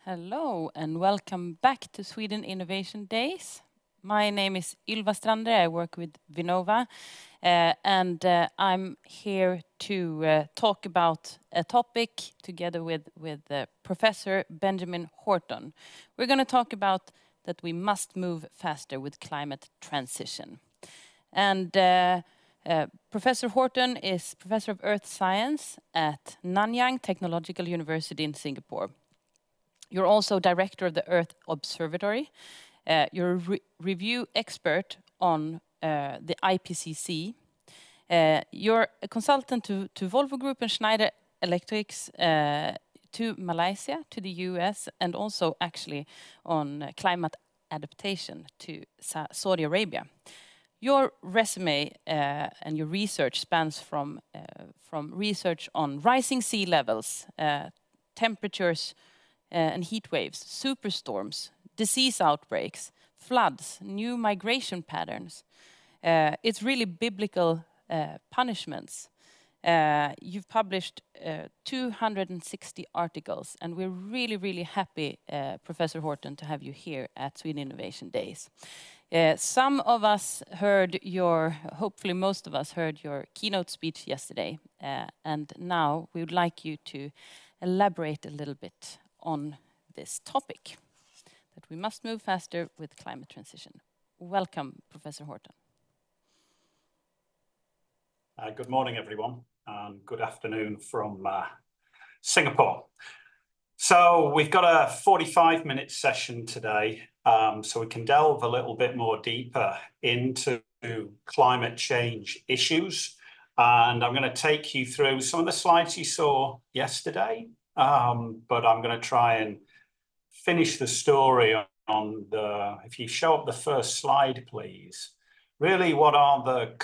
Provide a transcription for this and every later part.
Hello and welcome back to Sweden Innovation Days. My name is Ylva Strander. I work with Vinnova and I'm here to talk about a topic together with Professor Benjamin Horton. We're going to talk about that we must move faster with climate transition. And Professor Horton is Professor of Earth Science at Nanyang Technological University in Singapore. You're also director of the Earth Observatory. You're a review expert on the IPCC. You're a consultant to Volvo Group and Schneider Electrics, to Malaysia, to the US, and also actually on climate adaptation to Saudi Arabia. Your resume and your research spans from research on rising sea levels, temperatures, and heat waves, superstorms, disease outbreaks, floods, new migration patterns. It's really biblical punishments. You've published 260 articles, and we're really, really happy, Professor Horton, to have you here at Sweden Innovation Days. Some of us heard hopefully most of us heard your keynote speech yesterday, and now we would like you to elaborate a little bit on this topic, that we must move faster with climate transition. Welcome, Professor Horton. Good morning, everyone, and good afternoon from Singapore. So we've got a 45-minute session today, so we can delve a little bit more deeper into climate change issues. And I'm going to take you through some of the slides you saw yesterday, but I'm going to try and finish the story on if you show up the first slide, please. Really, what are the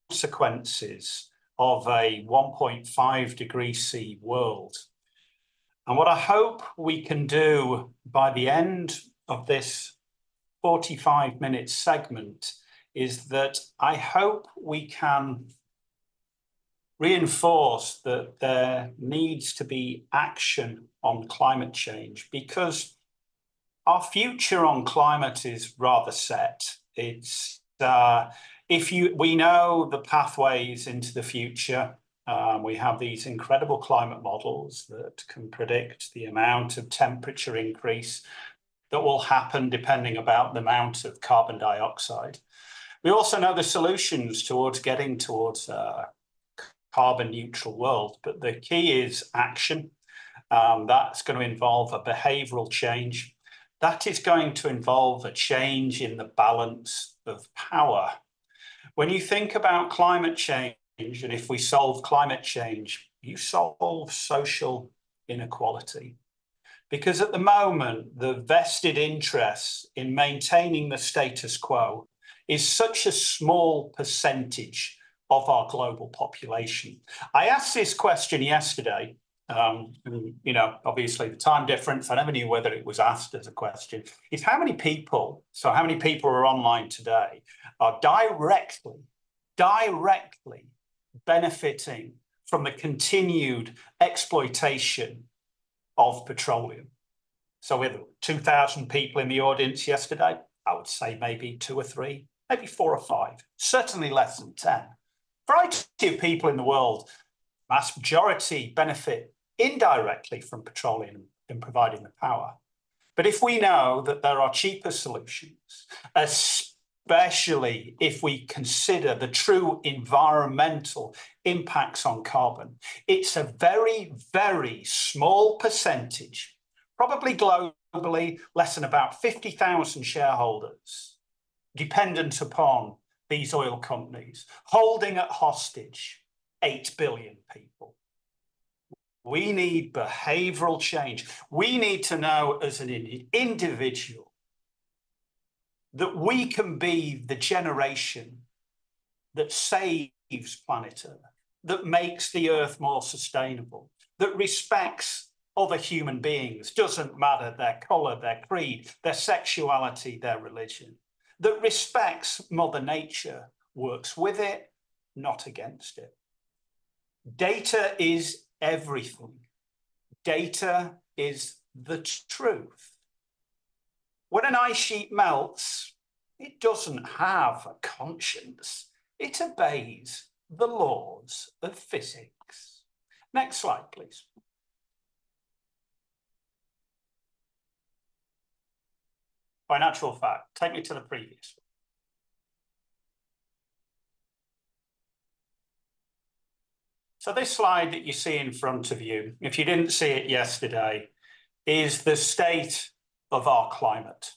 consequences of a 1.5 degree C world? And what I hope we can do by the end of this 45-minute segment is that I hope we can reinforce that there needs to be action on climate change, because our future on climate is rather set. It's we know the pathways into the future. We have these incredible climate models that can predict the amount of temperature increase that will happen depending about the amount of carbon dioxide. We also know the solutions towards getting towards carbon neutral world, but the key is action. That's going to involve a behavioral change. That is going to involve a change in the balance of power. When you think about climate change, and if we solve climate change, you solve social inequality. Because at the moment, the vested interests in maintaining the status quo is such a small percentage of our global population. I asked this question yesterday, obviously the time difference, I never knew whether it was asked as a question, is how many people are online today are directly benefiting from the continued exploitation of petroleum. So with 2,000 people in the audience yesterday, I would say maybe 2 or 3, maybe 4 or 5, certainly less than 10. Variety of people in the world, vast majority benefit indirectly from petroleum in providing the power. But if we know that there are cheaper solutions, especially if we consider the true environmental impacts on carbon, it's a very, very small percentage, probably globally less than about 50,000 shareholders, dependent upon these oil companies, holding at hostage 8 billion people. We need behavioral change. We need to know as an individual that we can be the generation that saves planet Earth, that makes the Earth more sustainable, that respects other human beings, doesn't matter their color, their creed, their sexuality, their religion, that respects Mother Nature, works with it, not against it. Data is everything. Data is the truth. When an ice sheet melts, it doesn't have a conscience. It obeys the laws of physics. Next slide, please. By natural fact, take me to the previous one. So this slide that you see in front of you, if you didn't see it yesterday, is the state of our climate.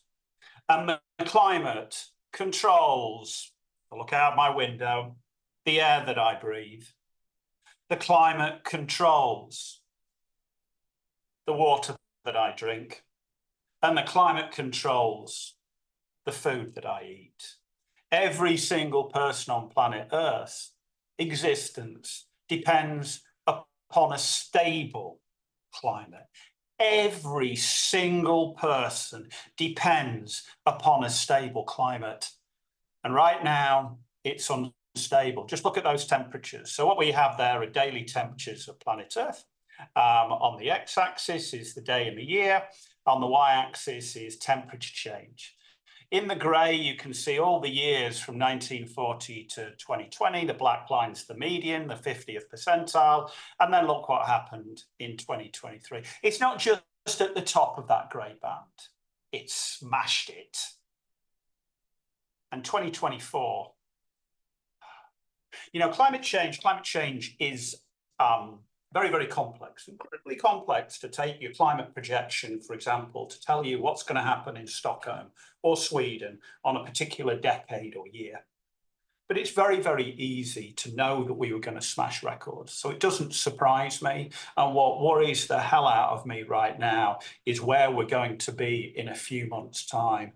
And the climate controls, look out my window, the air that I breathe. The climate controls the water that I drink. And the climate controls the food that I eat. Every single person on planet Earth's existence depends upon a stable climate. Every single person depends upon a stable climate. And right now, it's unstable. Just look at those temperatures. So what we have there are daily temperatures of planet Earth. On the x-axis is the day and the year. On the y-axis is temperature change. In the grey, you can see all the years from 1940 to 2020. The black line's the median, the 50th percentile. And then look what happened in 2023. It's not just at the top of that grey band. It smashed it. And 2024, you know, climate change is very, very complex, incredibly complex to take your climate projection, for example, to tell you what's going to happen in Stockholm or Sweden on a particular decade or year. But it's very, very easy to know that we were going to smash records. So it doesn't surprise me. And what worries the hell out of me right now is where we're going to be in a few months' time.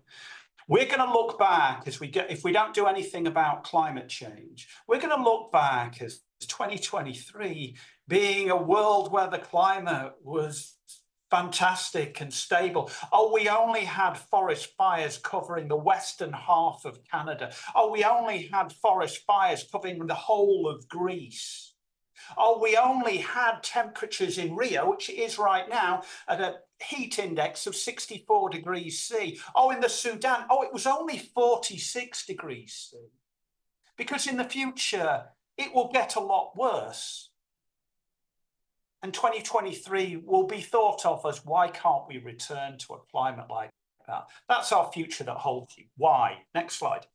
We're going to look back if we don't do anything about climate change, we're going to look back as 2023 being a world where the climate was fantastic and stable. Oh, we only had forest fires covering the western half of Canada. Oh, we only had forest fires covering the whole of Greece. Oh, we only had temperatures in Rio, which it is right now, at a heat index of 64 degrees C. Oh, in the Sudan, oh, it was only 46 degrees C. Because in the future, it will get a lot worse. And 2023 will be thought of as, why can't we return to a climate like that? That's our future that holds you. Why? Next slide.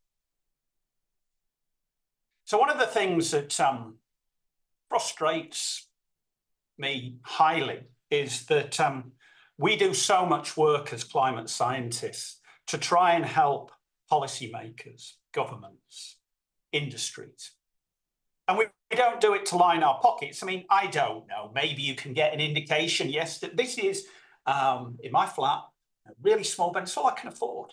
So one of the things that frustrates me highly is that we do so much work as climate scientists to try and help policymakers, governments, industries. And we don't do it to line our pockets. I mean, I don't know. Maybe you can get an indication. Yes, that this is, in my flat, a really small, but it's all I can afford.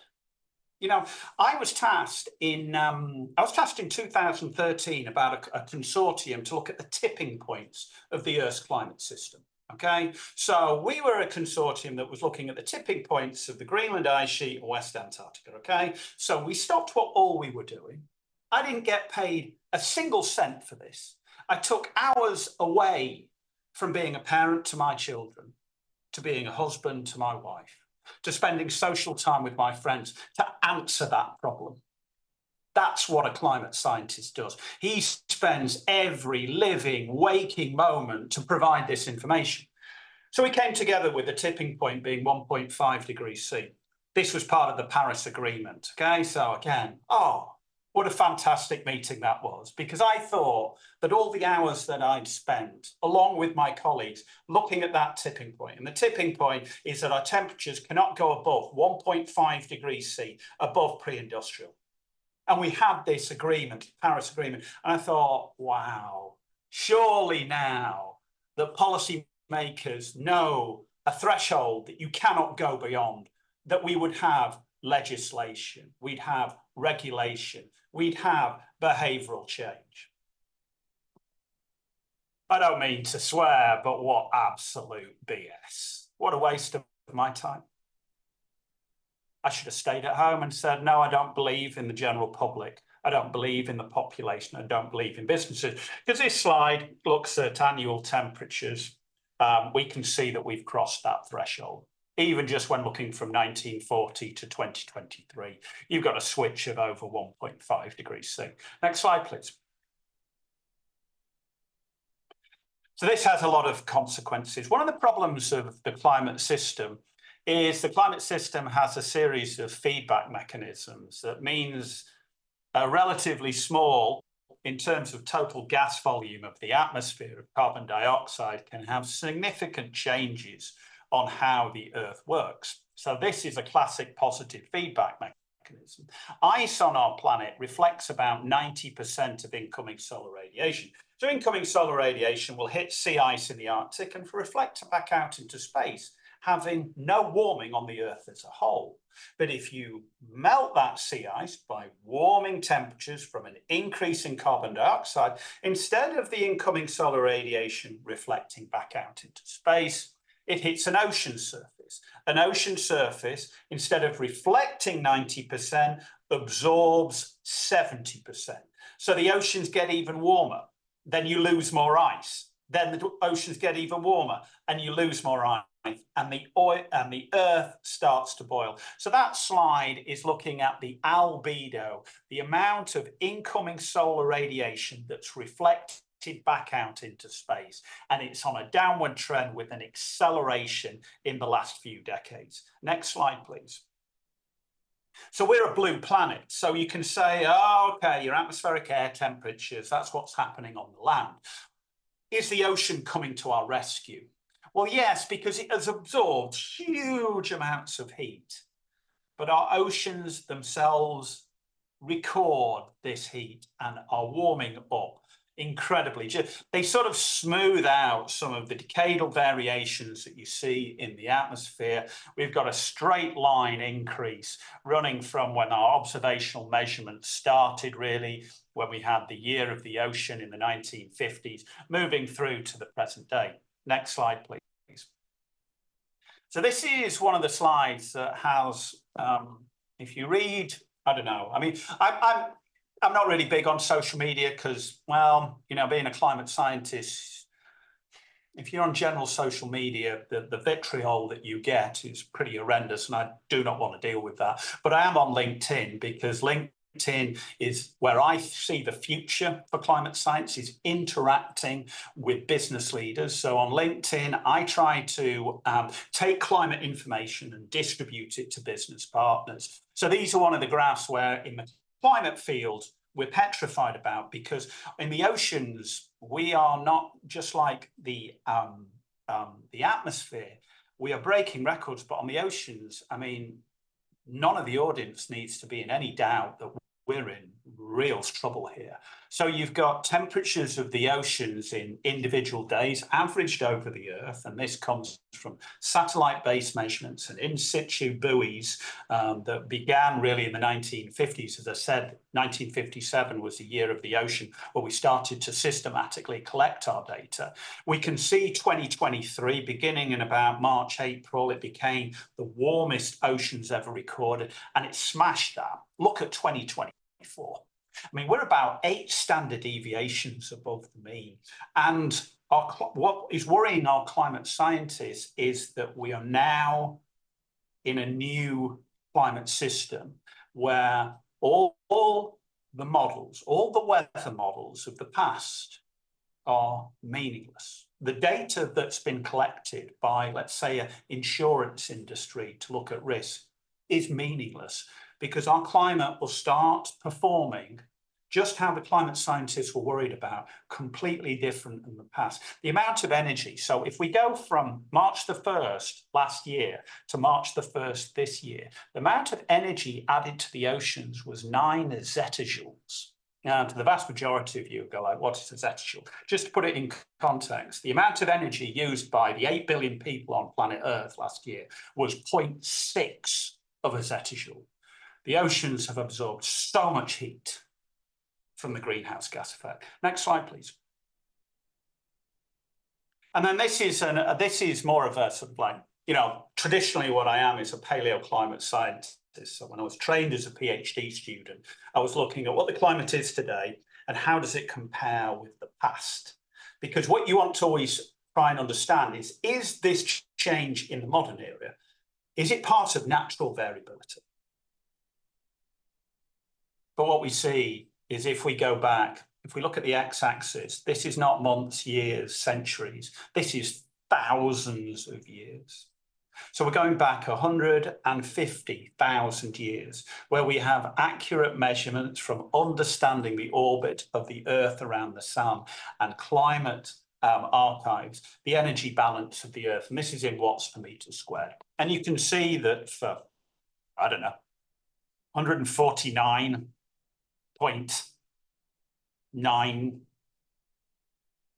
You know, I was tasked in 2013 about a consortium to look at the tipping points of the Earth's climate system. Okay, so we were a consortium that was looking at the tipping points of the Greenland ice sheet and West Antarctica. Okay, so we stopped all we were doing. I didn't get paid a single cent for this. I took hours away from being a parent to my children, to being a husband to my wife, to spending social time with my friends to answer that problem. That's what a climate scientist does. He spends every living, waking moment to provide this information. So we came together with the tipping point being 1.5 degrees C. This was part of the Paris Agreement. Okay, so again, what a fantastic meeting that was, because I thought that all the hours that I'd spent, along with my colleagues, looking at that tipping point, and the tipping point is that our temperatures cannot go above 1.5 degrees C, above pre-industrial. And we had this agreement, Paris Agreement, and I thought, wow, surely now that policymakers know a threshold that you cannot go beyond, that we would have legislation, we'd have regulation, we'd have behavioural change. I don't mean to swear, but what absolute BS. What a waste of my time. I should have stayed at home and said, no, I don't believe in the general public. I don't believe in the population. I don't believe in businesses. Because this slide looks at annual temperatures. We can see that we've crossed that threshold. even just when looking from 1940 to 2023, you've got a switch of over 1.5 degrees C. Next slide, please. So this has a lot of consequences. One of the problems of the climate system is the climate system has a series of feedback mechanisms. That means a relatively small, in terms of total gas volume of the atmosphere of carbon dioxide, can have significant changes on how the Earth works. So this is a classic positive feedback mechanism. Ice on our planet reflects about 90% of incoming solar radiation. So incoming solar radiation will hit sea ice in the Arctic and reflect back out into space, having no warming on the Earth as a whole. But if you melt that sea ice by warming temperatures from an increase in carbon dioxide, instead of the incoming solar radiation reflecting back out into space, it hits an ocean surface. An ocean surface, instead of reflecting 90%, absorbs 70%. So the oceans get even warmer. Then you lose more ice. Then the oceans get even warmer and you lose more ice. And the Earth starts to boil. So that slide is looking at the albedo, the amount of incoming solar radiation that's reflected back out into space. And it's on a downward trend with an acceleration in the last few decades. Next slide, please. So we're a blue planet. So you can say, oh, okay, your atmospheric air temperatures, that's what's happening on the land. Is the ocean coming to our rescue? Well, yes, because it has absorbed huge amounts of heat. But our oceans themselves record this heat and are warming up incredibly. They sort of smooth out some of the decadal variations that you see in the atmosphere. We've got a straight line increase running from when our observational measurements started, really, when we had the year of the ocean in the 1950s, moving through to the present day. Next slide, please. So this is one of the slides that has, if you read, I don't know, I mean, I'm not really big on social media because, well, you know, being a climate scientist, if you're on general social media, the vitriol that you get is pretty horrendous, and I do not want to deal with that. But I am on LinkedIn because LinkedIn is where I see the future for climate science, is interacting with business leaders. So on LinkedIn, I try to take climate information and distribute it to business partners. So these are one of the graphs where in the climate field, we're petrified about, because in the oceans, we are not just like the atmosphere. We are breaking records, but on the oceans, I mean, none of the audience needs to be in any doubt that we're in real trouble here. So you've got temperatures of the oceans in individual days averaged over the Earth, and this comes from satellite-based measurements and in situ buoys that began really in the 1950s. As I said, 1957 was the year of the ocean where we started to systematically collect our data. We can see 2023, beginning in about March, April, it became the warmest oceans ever recorded, and it smashed that. Look at 2024. I mean, we're about 8 standard deviations above the mean. And what is worrying our climate scientists is that we are now in a new climate system where all the models, all the weather models of the past are meaningless. The data that's been collected by, let's say, an insurance industry to look at risk is meaningless, because our climate will start performing just how the climate scientists were worried about, completely different than the past. The amount of energy, so if we go from March the 1st last year to March the 1st this year, the amount of energy added to the oceans was 9 zetajoules. Now, to the vast majority of you go like, what is a zettajoule? Just to put it in context, the amount of energy used by the 8 billion people on planet Earth last year was 0.6 of a zettajoule. The oceans have absorbed so much heat from the greenhouse gas effect. Next slide, please. And then this is more of a sort of like, you know, traditionally what I am is a paleoclimate scientist. So when I was trained as a PhD student, I was looking at what the climate is today and how does it compare with the past? Because what you want to always try and understand is this change in the modern era Is it part of natural variability? But what we see is if we go back, if we look at the x-axis, this is not months, years, centuries. This is thousands of years. So we're going back 150,000 years, where we have accurate measurements from understanding the orbit of the Earth around the sun and climate archives, the energy balance of the Earth. And this is in watts per meter squared. And you can see that for, I don't know, 149.9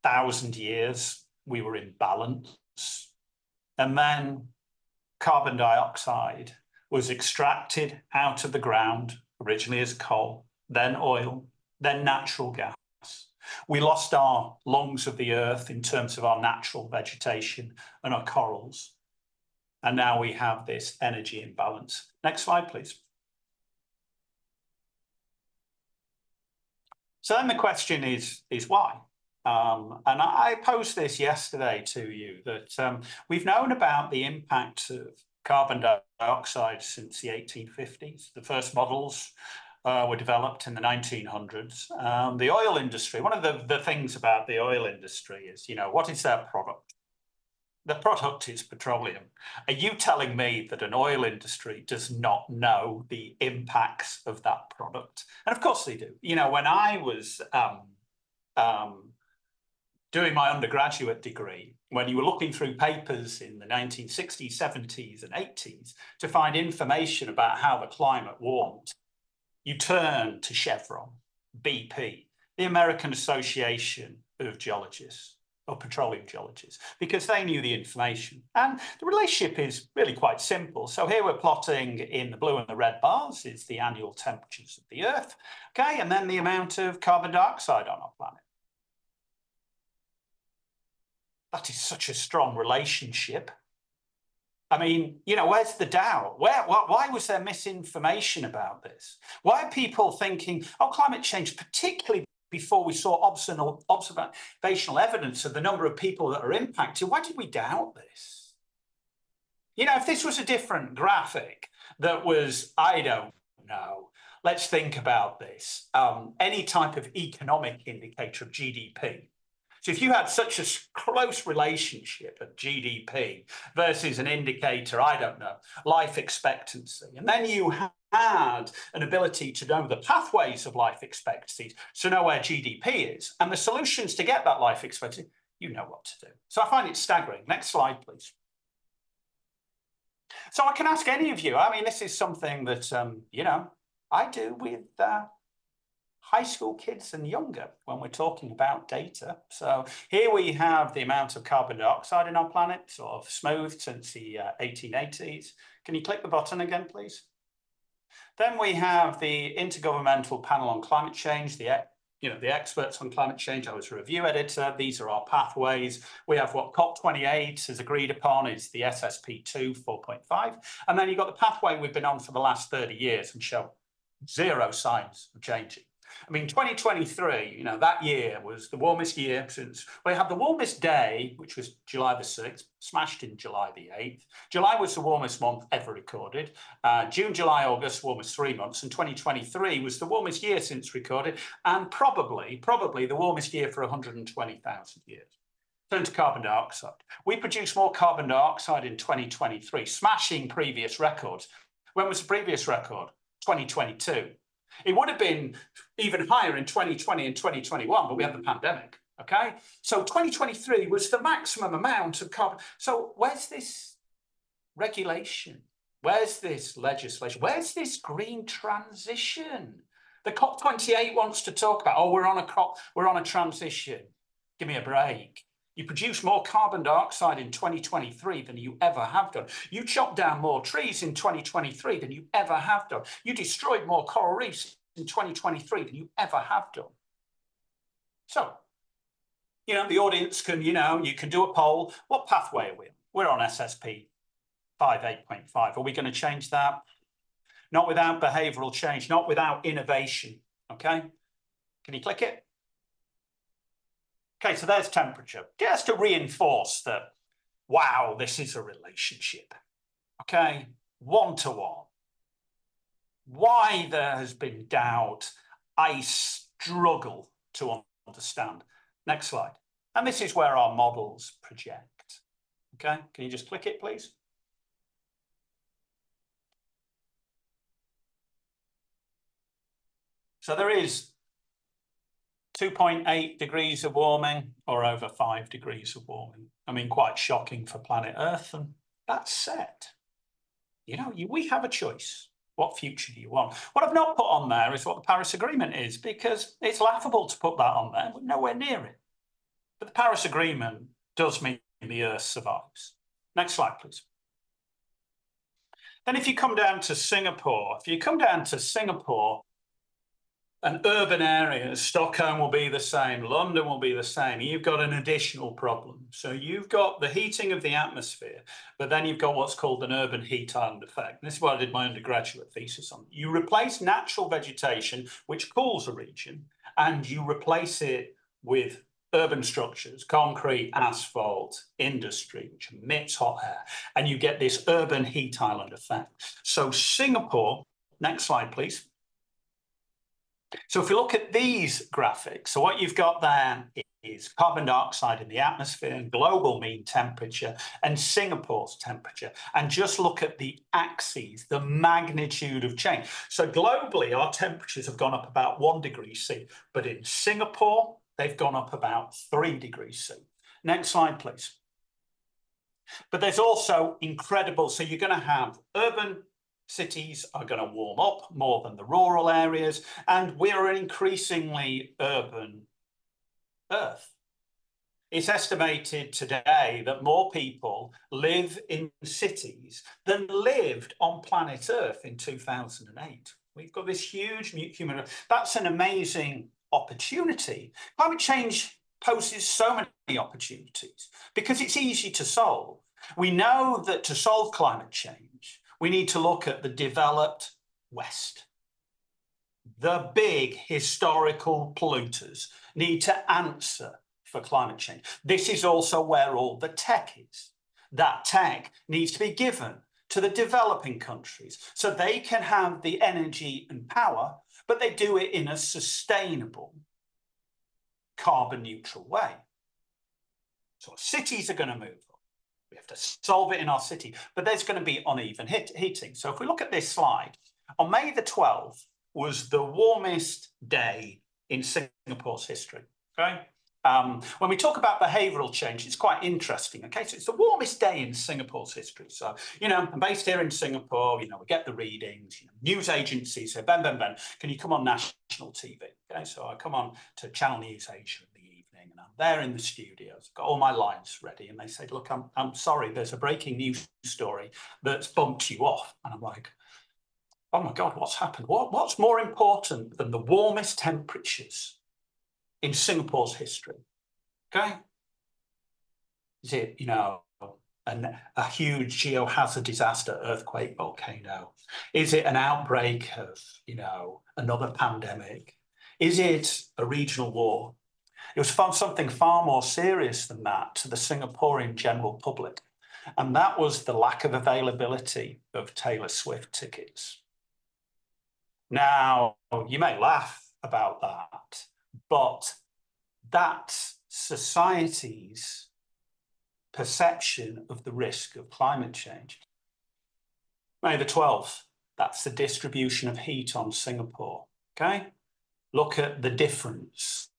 thousand years, we were in balance. And then carbon dioxide was extracted out of the ground, originally as coal, then oil, then natural gas. We lost our lungs of the earth in terms of our natural vegetation and our corals. And now we have this energy imbalance. Next slide, please. So then the question is why? And I posed this yesterday to you, that we've known about the impact of carbon dioxide since the 1850s. The first models were developed in the 1900s. The oil industry, one of the things about the oil industry is, you know, what is their product? The product is petroleum. Are you telling me that an oil industry does not know the impacts of that product? And of course they do. You know, when I was doing my undergraduate degree, when you were looking through papers in the 1960s, 70s, and 80s to find information about how the climate warmed, you turn to Chevron, BP, the American Association of Geologists, or Petroleum Geologists, because they knew the information. And the relationship is really quite simple. So here we're plotting in the blue and the red bars is the annual temperatures of the Earth, okay, and then the amount of carbon dioxide on our planet. That is such a strong relationship. I mean, you know, where's the doubt? Why was there misinformation about this? Why are people thinking, oh, climate change, particularly before we saw observational evidence of the number of people that are impacted? Why did we doubt this? You know, if this was a different graphic that was, I don't know, let's think about this, any type of economic indicator of GDP. So if you had such a close relationship of GDP versus an indicator, I don't know, life expectancy, and then you had an ability to know the pathways of life expectancy, to know where GDP is, and the solutions to get that life expectancy, you know what to do. So I find it staggering. Next slide, please. So I can ask any of you, I mean, this is something that, you know, I do with high school kids and younger when we're talking about data. So here we have the amount of carbon dioxide in our planet, sort of smoothed since the 1880s. Can you click the button again, please? Then we have the Intergovernmental Panel on Climate Change, the experts on climate change. I was a review editor. These are our pathways. We have what COP28 has agreed upon is the SSP2 4.5. And then you've got the pathway we've been on for the last 30 years and show zero signs of changing. I mean, 2023, you know, that year was the warmest year since we had the warmest day, which was July the 6th, smashed in July the 8th. July was the warmest month ever recorded. June, July, August, warmest 3 months. And 2023 was the warmest year since recorded, and probably the warmest year for 120,000 years. Turn to carbon dioxide. We produced more carbon dioxide in 2023, smashing previous records. When was the previous record? 2022. It would have been even higher in 2020 and 2021, but we had the pandemic, okay? So 2023 was the maximum amount of carbon. So where's this regulation? Where's this legislation? Where's this green transition? The COP28 wants to talk about, oh, we're on a transition. Give me a break. You produce more carbon dioxide in 2023 than you ever have done. You chopped down more trees in 2023 than you ever have done. You destroyed more coral reefs in 2023 than you ever have done. So, you know, the audience can, you know, you can do a poll. What pathway are we on? We're on SSP 5.8.5. Are we going to change that? Not without behavioral change, not without innovation, okay? Can you click it? Okay, so there's temperature. Just to reinforce that, wow, this is a relationship. okay, 1-to-1. Why there has been doubt, I struggle to understand. Next slide. And this is where our models project. Okay, can you just click it, please? So there is 2.8 degrees of warming or over 5 degrees of warming. I mean, quite shocking for planet Earth. And that's set. You know, we have a choice. What future do you want? What I've not put on there is what the Paris Agreement is, because it's laughable to put that on there. We're nowhere near it. But the Paris Agreement does mean the Earth survives. Next slide, please. Then if you come down to Singapore, and urban areas, Stockholm will be the same, London will be the same. You've got an additional problem. So you've got the heating of the atmosphere, but then you've got what's called an urban heat island effect. And this is what I did my undergraduate thesis on. You replace natural vegetation, which cools a region, and you replace it with urban structures, concrete, asphalt, industry, which emits hot air, and you get this urban heat island effect. So Singapore, next slide, please. So if we look at these graphics, so what you've got there is carbon dioxide in the atmosphere, global mean temperature, and Singapore's temperature. And just look at the axes, the magnitude of change. So globally, our temperatures have gone up about 1 degree C, but in Singapore, they've gone up about 3 degrees C. Next slide, please. But there's also incredible, so you're going to have urban cities are going to warm up more than the rural areas, and we're an increasingly urban Earth. It's estimated today that more people live in cities than lived on planet Earth in 2008. We've got this huge human. That's an amazing opportunity. Climate change poses so many opportunities because it's easy to solve. We know that to solve climate change, we need to look at the developed West. The big historical polluters need to answer for climate change. This is also where all the tech is. That tech needs to be given to the developing countries so they can have the energy and power, but they do it in a sustainable, carbon neutral way. So cities are going to move. We have to solve it in our city, but there's going to be uneven heating. So if we look at this slide, on May the 12th was the warmest day in Singapore's history, okay? When we talk about behavioural change, it's quite interesting, okay? So it's the warmest day in Singapore's history. So, you know, I'm based here in Singapore, you know, we get the readings, you know, news agencies say, Ben, can you come on national TV? Okay, so I come on to Channel News Asia in the evening, and I'm there in the studios, got all my lines ready, and they say, look, I'm sorry, there's a breaking news story that's bumped you off. And I'm like, oh my God, what's happened? What's more important than the warmest temperatures in Singapore's history? Okay. Is it, you know, a huge geohazard disaster, earthquake, volcano? Is it an outbreak of, you know, another pandemic? Is it a regional war? It was something far more serious than that to the Singaporean general public. And that was the lack of availability of Taylor Swift tickets. Now, you may laugh about that, but that's society's perception of the risk of climate change. May the 12th, that's the distribution of heat on Singapore, okay? Look at the difference.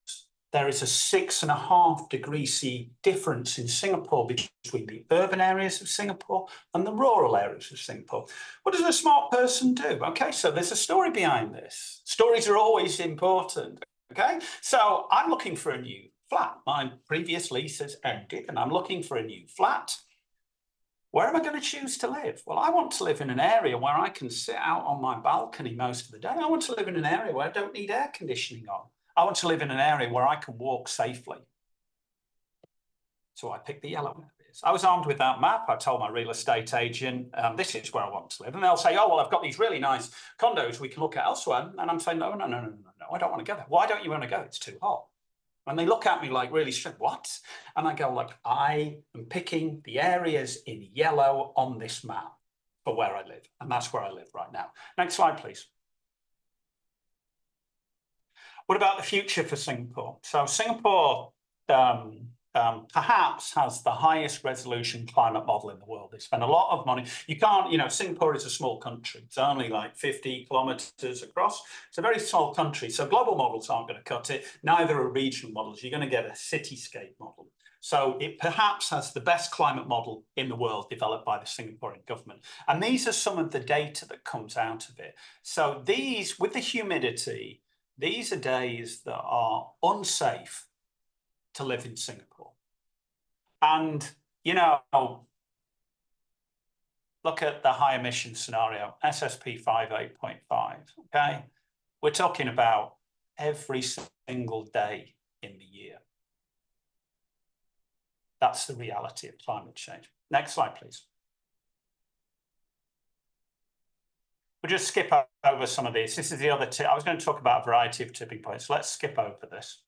There is a 6.5 degree C difference in Singapore between the urban areas of Singapore and the rural areas of Singapore. What does a smart person do? Okay, so there's a story behind this. Stories are always important, okay? So I'm looking for a new flat. My previous lease has ended and I'm looking for a new flat. Where am I going to choose to live? Well, I want to live in an area where I can sit out on my balcony most of the day. I want to live in an area where I don't need air conditioning on. I want to live in an area where I can walk safely. So I picked the yellow areas. I was armed with that map. I told my real estate agent, this is where I want to live. And they'll say, oh, well, I've got these really nice condos we can look at elsewhere. And I'm saying, no, I don't want to go there. Why don't you want to go? It's too hot. And they look at me like really strange, what? And I go like, I am picking the areas in yellow on this map. for where I live. And that's where I live right now. Next slide, please. What about the future for Singapore? So Singapore perhaps has the highest resolution climate model in the world. They spend a lot of money. You can't, you know, Singapore is a small country. It's only like 50 kilometers across. It's a very small country. So global models aren't going to cut it. Neither are regional models. You're going to get a cityscape model. So it perhaps has the best climate model in the world developed by the Singaporean government. And these are some of the data that comes out of it. So these, with the humidity, these are days that are unsafe to live in Singapore. And, you know, look at the high emission scenario, SSP 58.5, okay? We're talking about every single day in the year. That's the reality of climate change. Next slide, please. We'll just skip over some of these. This is the other tip. I was going to talk about a variety of tipping points. Let's skip over this.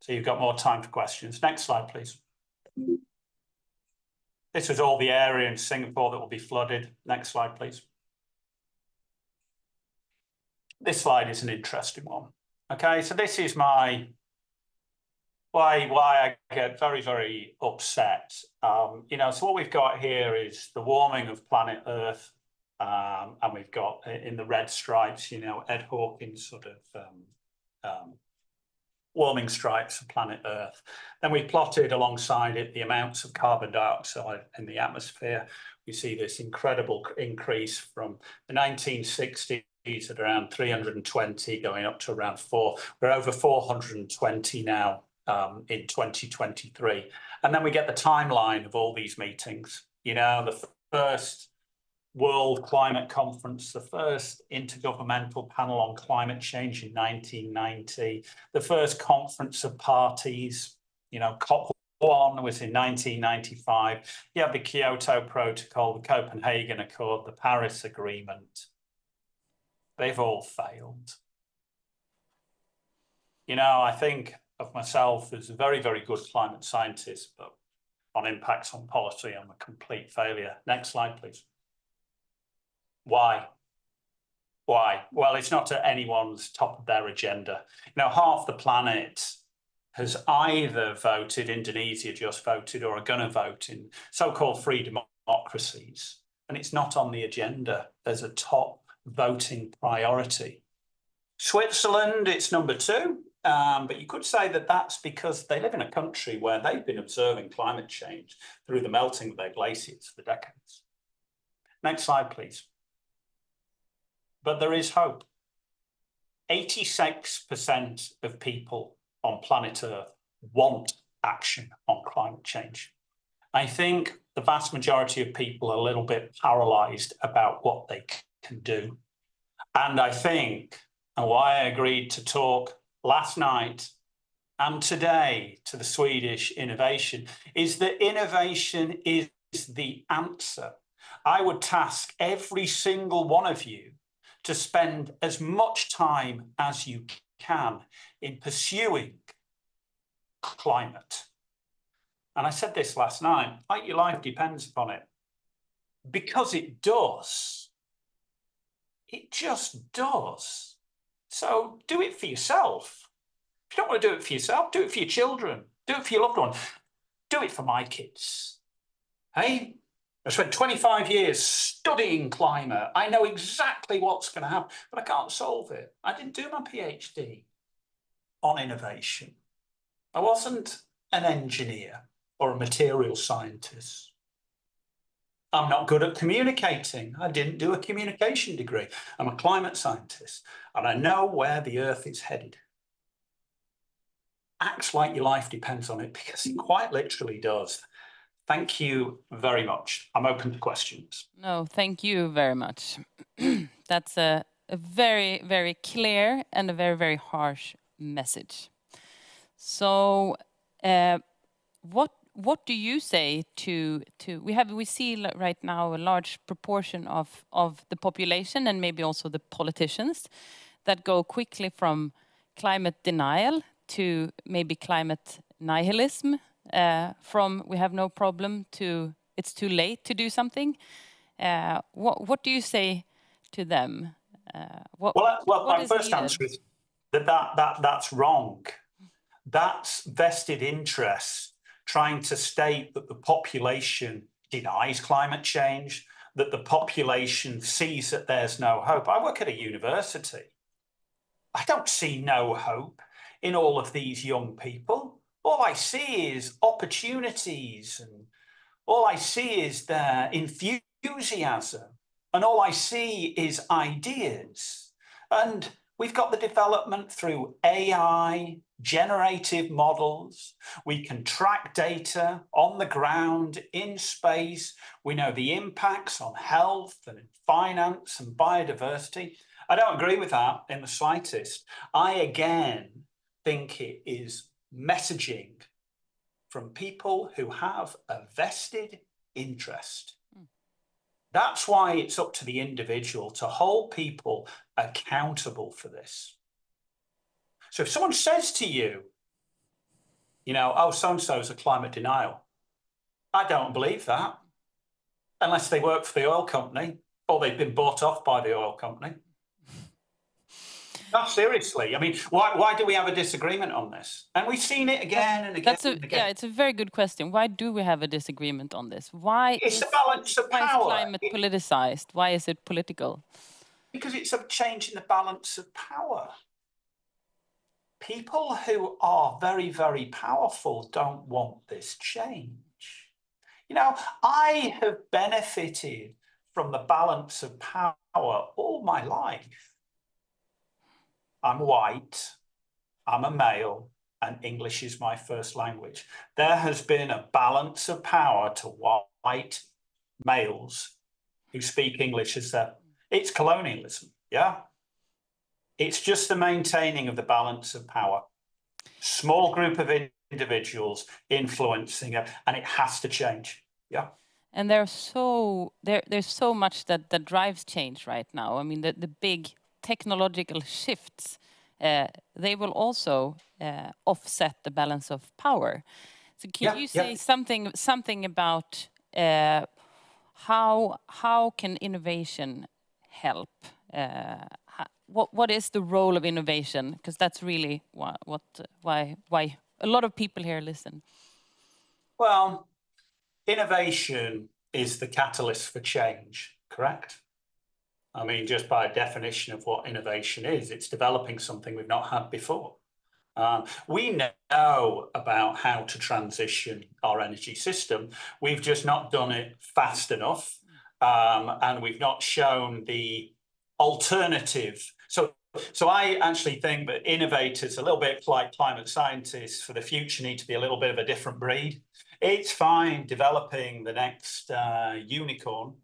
So you've got more time for questions. Next slide, please. This is all the area in Singapore that will be flooded. Next slide, please. This slide is an interesting one. Okay, so this is my why I get very, very upset. You know, so what we've got here is the warming of planet Earth. And we've got in the red stripes, you know, Ed Hawkins sort of warming stripes of planet Earth. Then we plotted alongside it the amounts of carbon dioxide in the atmosphere. We see this incredible increase from the 1960s at around 320 going up to around 4. We're over 420 now in 2023. And then we get the timeline of all these meetings. You know, the first World Climate Conference, the first Intergovernmental Panel on Climate Change in 1990, the first Conference of Parties, you know, COP1 was in 1995. You have the Kyoto Protocol, the Copenhagen Accord, the Paris Agreement. They've all failed. You know, I think of myself as a very, very good climate scientist, but on impacts on policy, I'm a complete failure. Next slide, please. Why? Why? Well, it's not at anyone's top of their agenda. You know, half the planet has either voted, Indonesia just voted, or are going to vote in so-called free democracies. And it's not on the agenda as a top voting priority. Switzerland, it's number 2. But you could say that that's because they live in a country where they've been observing climate change through the melting of their glaciers for decades. Next slide, please. But there is hope. 86% of people on planet Earth want action on climate change. I think the vast majority of people are a little bit paralyzed about what they can do. And I think, and why I agreed to talk last night and today to the Swedish innovation, is that innovation is the answer. I would task every single one of you to spend as much time as you can in pursuing climate. And I said this last night, like your life depends upon it. Because it does. It just does. So do it for yourself. If you don't want to do it for yourself, do it for your children. Do it for your loved one. Do it for my kids. Hey? I spent 25 years studying climate. I know exactly what's going to happen, but I can't solve it. I didn't do my PhD on innovation. I wasn't an engineer or a material scientist. I'm not good at communicating. I didn't do a communication degree. I'm a climate scientist, and I know where the Earth is headed. Act like your life depends on it, because it quite literally does. Thank you very much. I'm open to questions. No, thank you very much. That's a very, very clear and a very, very harsh message. So what do you say to we see right now a large proportion of the population and maybe also the politicians that go quickly from climate denial to maybe climate nihilism, from we have no problem to it's too late to do something. What do you say to them? Well, What my is first needed? answer is that's wrong. That's vested interest trying to state that the population denies climate change, that the population sees that there's no hope. I work at a university. I don't see no hope in all of these young people. All I see is opportunities, and all I see is their enthusiasm, and all I see is ideas. And we've got the development through AI, generative models. We can track data on the ground, in space. We know the impacts on health and finance and biodiversity. I don't agree with that in the slightest. I, again, think it is messaging from people who have a vested interest. That's why it's up to the individual to hold people accountable for this. So if someone says to you, oh, so-and-so is a climate denial, I don't believe that, unless they work for the oil company or they've been bought off by the oil company. No, seriously. I mean, why do we have a disagreement on this? And we've seen it again and again and again. Yeah, it's a very good question. Why do we have a disagreement on this? It's the balance of power. Why is climate politicized? Why is it political? Because it's a change in the balance of power. People who are very, very powerful don't want this change. I have benefited from the balance of power all my life. I'm white, I'm a male, and English is my first language. There has been a balance of power to white males who speak English as their... It's colonialism, yeah? It's just the maintaining of the balance of power. Small group of individuals influencing it, and it has to change, yeah? And there's so much that drives change right now. I mean, the big technological shifts, they will also offset the balance of power. So can you say something about how can innovation help? What is the role of innovation? Because that's really why a lot of people here listen. Well, innovation is the catalyst for change, correct? I mean, just by definition of what innovation is, it's developing something we've not had before. We know about how to transition our energy system. We've just not done it fast enough, and we've not shown the alternative. So I actually think that innovators, a little bit like climate scientists for the future, need to be a little bit of a different breed. It's fine developing the next unicorn,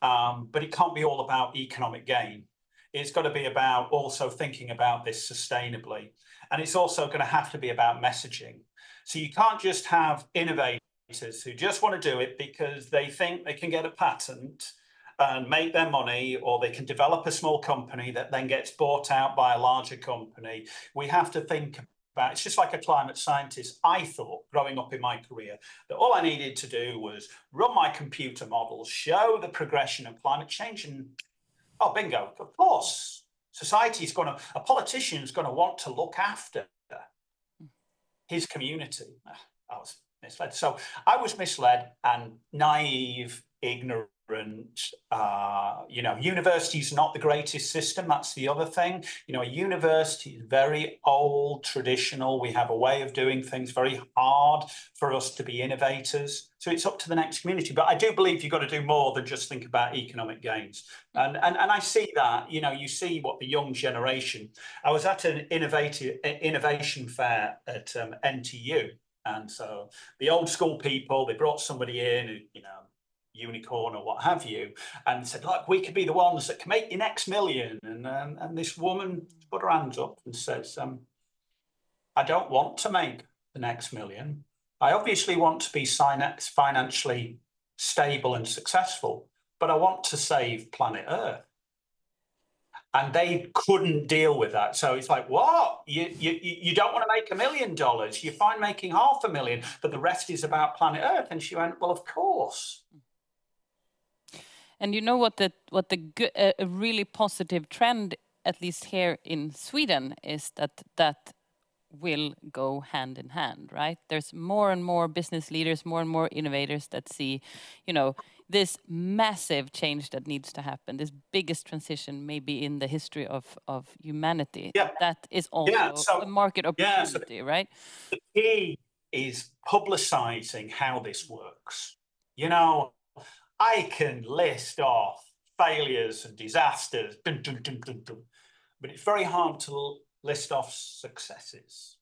but it can't be all about economic gain. It's got to be about also thinking about this sustainably. And it's also going to have to be about messaging. So you can't just have innovators who just want to do it because they think they can get a patent and make their money, or they can develop a small company that then gets bought out by a larger company. We have to think about, it's just like a climate scientist. I thought growing up in my career that all I needed to do was run my computer models, show the progression of climate change, and oh, bingo, of course, a politician's going to want to look after his community. I was misled. So I was misled and naive, ignorant. University's not the greatest system. That's the other thing. A university is very old, traditional. We have a way of doing things, very hard for us to be innovators. So it's up to the next community. But I do believe you've got to do more than just think about economic gains. And I see that, you see what the young generation. I was at an innovation fair at NTU. And so the old school people, they brought somebody in who, unicorn or what have you, and said, look, we could be the ones that can make your next million. And this woman put her hands up and says, I don't want to make the next million. I obviously want to be financially stable and successful, but I want to save planet Earth. And they couldn't deal with that. So it's like, what? You don't want to make $1 million. You're fine making $500,000, but the rest is about planet Earth. And she went, well, of course. And you know a really positive trend, at least here in Sweden, is that will go hand in hand, right? There's more and more business leaders, more and more innovators that see, this massive change that needs to happen, this biggest transition maybe in the history of humanity. Yeah. That is also a market opportunity, so right? the key is publicizing how this works. I can list off failures and disasters, but it's very hard to list off successes.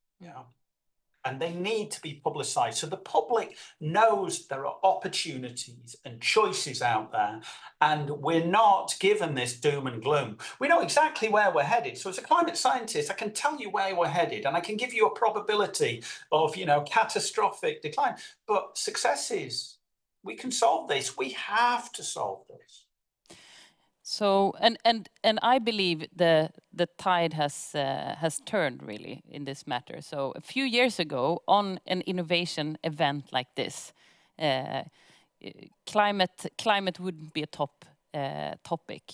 And they need to be publicized so the public knows there are opportunities and choices out there, and we're not given this doom and gloom. We know exactly where we're headed. So as a climate scientist, I can tell you where we're headed, and I can give you a probability of catastrophic decline. But successes, we can solve this. We have to solve this. So and I believe the tide has turned really in this matter. So a few years ago, on an innovation event like this, climate wouldn't be a top topic.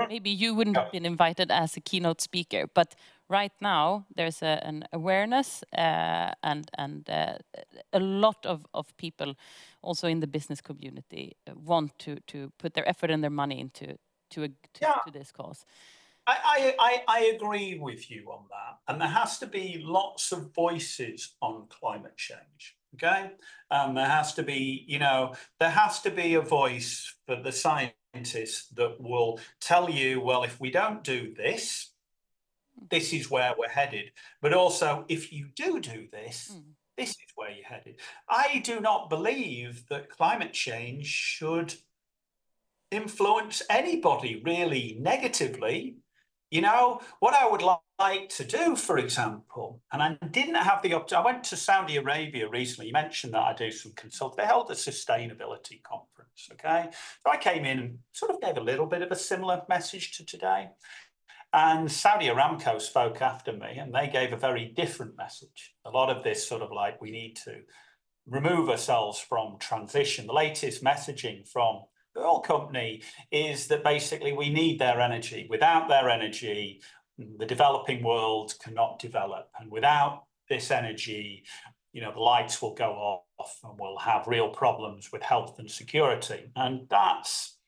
Maybe you wouldn't have been invited as a keynote speaker, but right now there's an awareness and a lot of people also in the business community want to put their effort and their money into this cause. I agree with you on that, and there has to be lots of voices on climate change. Okay, there has to be a voice for the scientists that will tell you, well, if we don't do this, this is where we're headed. But also, if you do this, this is where you're headed. I do not believe that climate change should influence anybody really negatively. What I would like to do, for example, and I didn't have the opportunity. I went to Saudi Arabia recently. You mentioned that I do some consulting. They held a sustainability conference, okay? So I came in and sort of gave a little bit of a similar message to today. And Saudi Aramco spoke after me, and they gave a very different message. A lot of this sort of like, we need to remove ourselves from transition. The latest messaging from the oil company is that basically we need their energy. Without their energy, the developing world cannot develop. And without this energy, the lights will go off and we'll have real problems with health and security. And that's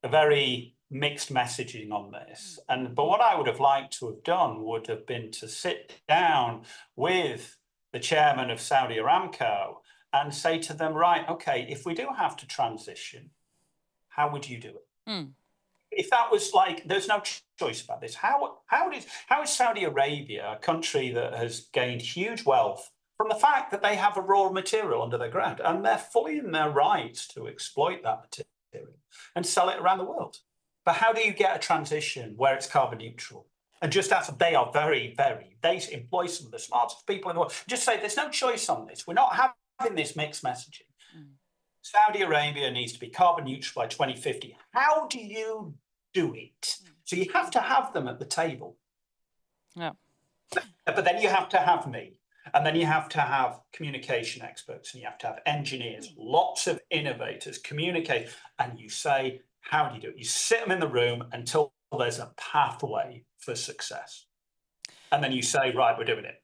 a very mixed messaging on this. But what I would have liked to have done would have been to sit down with the chairman of Saudi Aramco and say to them, right, okay, if we do have to transition, how would you do it? If that was like, there's no choice about this, how is Saudi Arabia, a country that has gained huge wealth from the fact that they have a raw material under their ground, and they're fully in their rights to exploit that material and sell it around the world? But how do you get a transition where it's carbon neutral? And just as they are they employ some of the smartest people in the world. Just say there's no choice on this. We're not having this mixed messaging. Saudi Arabia needs to be carbon neutral by 2050. How do you do it? So you have to have them at the table. Yeah. But then you have to have me. And then you have to have communication experts, and you have to have engineers, lots of innovators, communicate. And you say, how do you do it? You sit them in the room until there's a pathway for success. And then you say, right, we're doing it.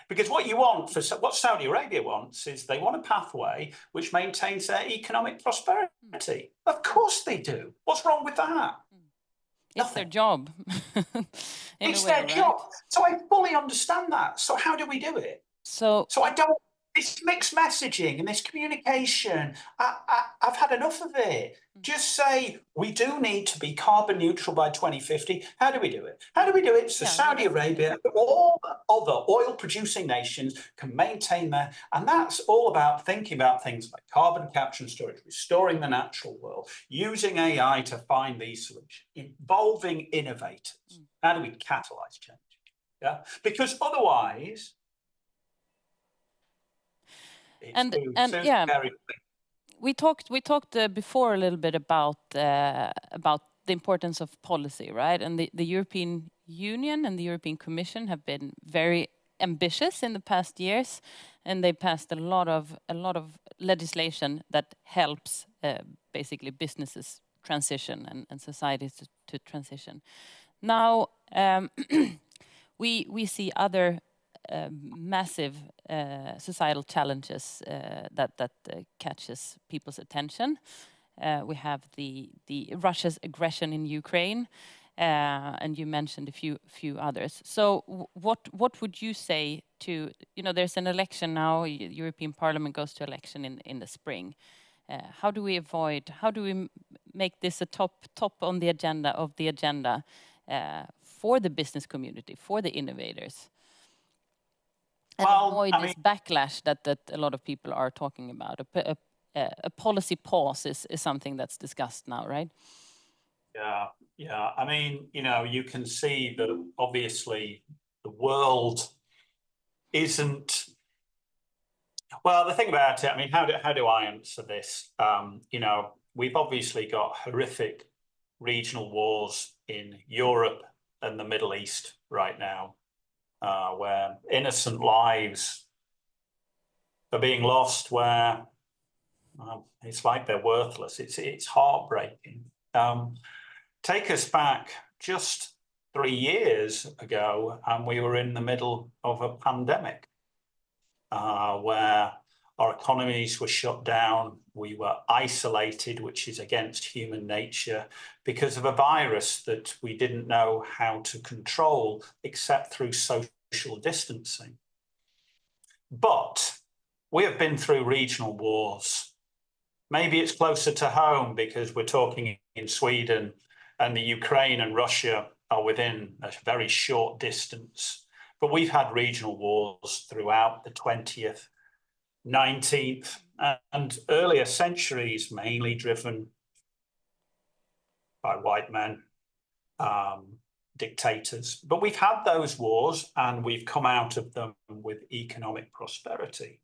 Because what Saudi Arabia wants is they want a pathway which maintains their economic prosperity. Of course they do. What's wrong with that? It's their job. It's their job. So I fully understand that. So how do we do it? So I don't, this mixed messaging and this communication, I've had enough of it. Just say, we do need to be carbon neutral by 2050. How do we do it? How do we do it so Saudi Arabia, all other oil producing nations can maintain their, and that's all about thinking about things like carbon capture and storage, restoring the natural world, using AI to find these solutions, involving innovators. How do we catalyze change? Yeah, because otherwise, we talked before a little bit about the importance of policy, right? And the European Union and the European Commission have been very ambitious in the past years, and they passed a lot of legislation that helps basically businesses transition and societies to transition. Now, we see other massive societal challenges that catches people's attention. We have the Russia's aggression in Ukraine, and you mentioned a few others. So what would you say to, you know, there's an election now, European Parliament goes to election in the spring. How do we make this a top on the agenda for the business community, for the innovators? And avoid this backlash that a lot of people are talking about. A policy pause is something that's discussed now, right? Yeah. I mean, you know, you can see that obviously the world isn't. Well, the thing about it, I mean, how do I answer this? You know, we've obviously got horrific regional wars in Europe and the Middle East right now, where innocent lives are being lost, where it's like they're worthless. It's heartbreaking. Take us back just 3 years ago, and we were in the middle of a pandemic where our economies were shut down. We were isolated, which is against human nature, because of a virus that we didn't know how to control except through social distancing. But we have been through regional wars. Maybe it's closer to home because we're talking in Sweden, and the Ukraine and Russia are within a very short distance. But we've had regional wars throughout the 20th, 19th, and earlier centuries, mainly driven by white men, dictators. But we've had those wars and we've come out of them with economic prosperity.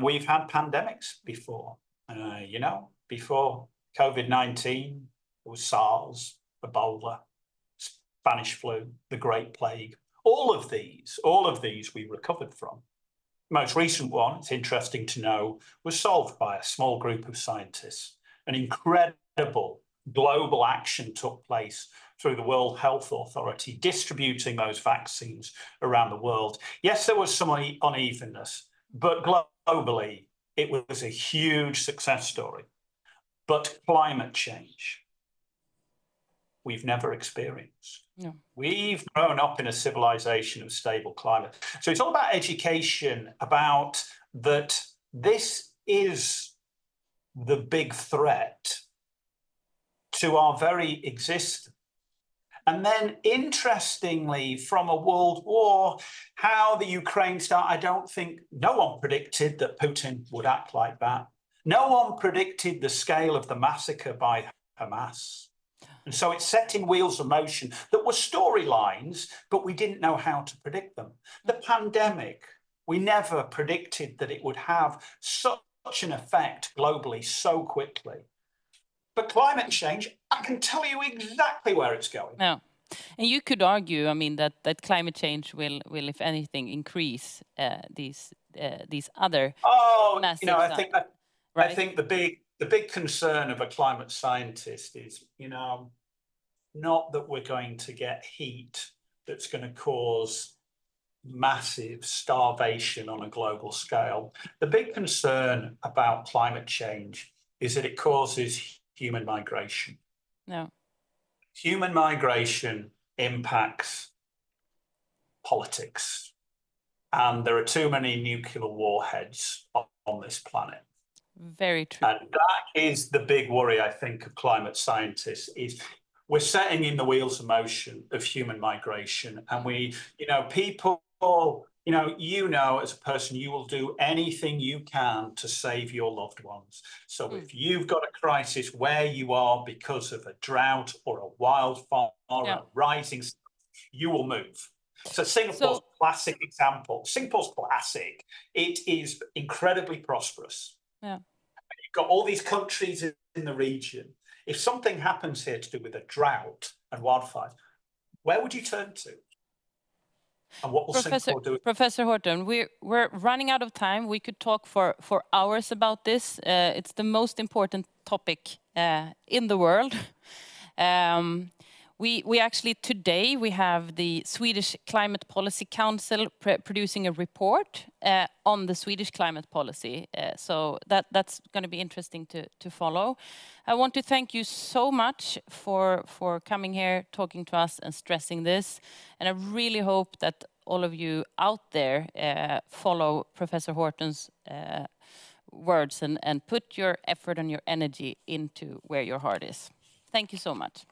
We've had pandemics before, you know, before COVID-19, it was SARS, Ebola, Spanish flu, the Great Plague. All of these we recovered from. The most recent one, it's interesting to know, was solved by a small group of scientists. An incredible global action took place through the World Health Authority, distributing those vaccines around the world. Yes, there was some unevenness, but globally, it was a huge success story. But climate change, we've never experienced. No. We've grown up in a civilization of stable climate. So it's all about education, about that this is the big threat to our very existence. And then, interestingly, from a world war, how the Ukraine started, I don't think, no one predicted that Putin would act like that. No one predicted the scale of the massacre by Hamas. And so it's setting wheels of motion that were storylines, but we didn't know how to predict them. The pandemic, we never predicted that it would have such an effect globally so quickly. But climate change, I can tell you exactly where it's going. No. And you could argue, I mean, that climate change will, if anything, increase these other massive. You know, I think the big concern of a climate scientist is, you know, not that we're going to get heat that's going to cause massive starvation on a global scale. The big concern about climate change is that it causes human migration. No. Human migration impacts politics, and there are too many nuclear warheads on this planet. Very true. And that is the big worry, I think, of climate scientists, is we're setting in the wheels of motion of human migration. And we, you know, people, you know, as a person, you will do anything you can to save your loved ones. So if you've got a crisis where you are because of a drought or a wildfire or a rising, you will move. So Singapore's classic example. Singapore's classic. It is incredibly prosperous. Yeah. You've got all these countries in the region. If something happens here to do with a drought and wildfires, where would you turn to? And what will Syncore do? Professor Horton, we're running out of time. We could talk for hours about this. It's the most important topic in the world. We actually today we have the Swedish Climate Policy Council producing a report on the Swedish climate policy. So that's going to be interesting to follow. I want to thank you so much for coming here, talking to us and stressing this. And I really hope that all of you out there follow Professor Horton's words and put your effort and your energy into where your heart is. Thank you so much.